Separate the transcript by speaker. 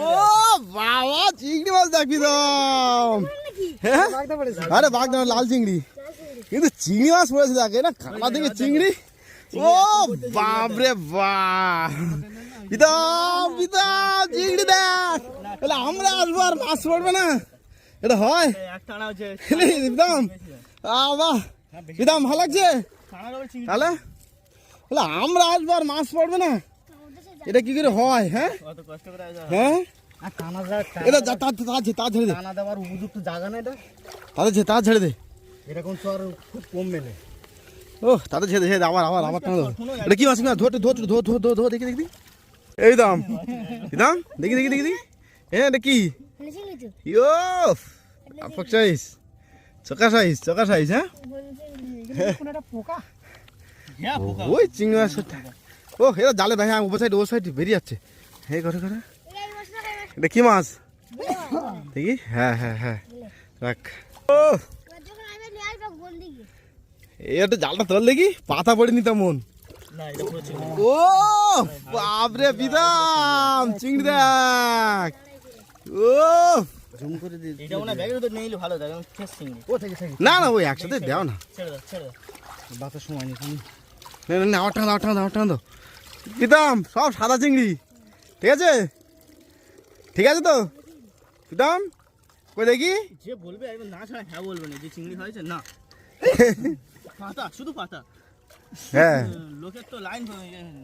Speaker 1: ও বাবা চিংড়ি মাছ দেখবি দাম। হ্যাঁ আরে বাগদা লাল চিংড়ি, কিন্তু চিংড়ি মাছ পড়েছে দেখে না কাঁটা থেকে চিংড়ি। ও বাপরে বাপ, বিদাম বিদাম চিংড়ি দেখ। তাহলে আমরা আসবো আর মাছ পড়বে না, এটা হয় বিদাম? বাহ বিদাম ভালো লাগছে। তাহলে আমরা আসবো আর মাছ পড়বে না, এটা কি করে হয়? হ্যাঁ হ্যাঁ এটা তা ছেড়ে দে,
Speaker 2: উপযুক্ত জায়গা না এটা,
Speaker 1: তাদের তা ছেড়ে দে,
Speaker 2: এরকম তো আর খুব কম মেলে।
Speaker 1: ও তাদের ছেড়ে দে, আবার আবার আবার টানা দেবো। এটা কি মাছ? ধো দেখি দেখি, এই দাম দাম দেখি দেখি দেখি দেখি। হ্যাঁ এটা কি? ইয়ো আপক সাইজ, চকা সাইজ, চকা সাইজ। হ্যাঁ ওই চিংড়ি মাছ। ও এটা জালে ভাই, ও সাইড বেরিয়ে যাচ্ছে। হে ঘরে ঘরে এটা কি মাছ দেখি? হ্যাঁ হ্যাঁ হ্যাঁ রাখ। ও এটা জালটা তোল দেখি, পাতা পড়ে নিতাম মন। ও বাপরে বিদাম চিংড়ি দেখ। ও
Speaker 2: জুম করে দিই,
Speaker 3: এটা মনে ব্যাগের ভিতর নিয়ে এলে ভালো থাকে, ফ্রেশ চিংড়ি।
Speaker 2: ও থেকে থেকে
Speaker 1: না না ওই একসাথে দেও না,
Speaker 3: ছেড়ে দাও ছেড়ে দাও।
Speaker 2: বাতার সময় নেই।
Speaker 1: না না আবার টানা দাও বিদাম, সব সাদা চিংড়ি। ঠিক আছে ঠিক আছে তো বিদাম, কই দেখি।
Speaker 3: যে বলবে একদম না ছাড়া হ্যাঁ বলবে না, যে চিংড়ি হয়েছে না। পাতা শুধু পাতা,
Speaker 1: হ্যাঁ
Speaker 3: লোকের তো লাইন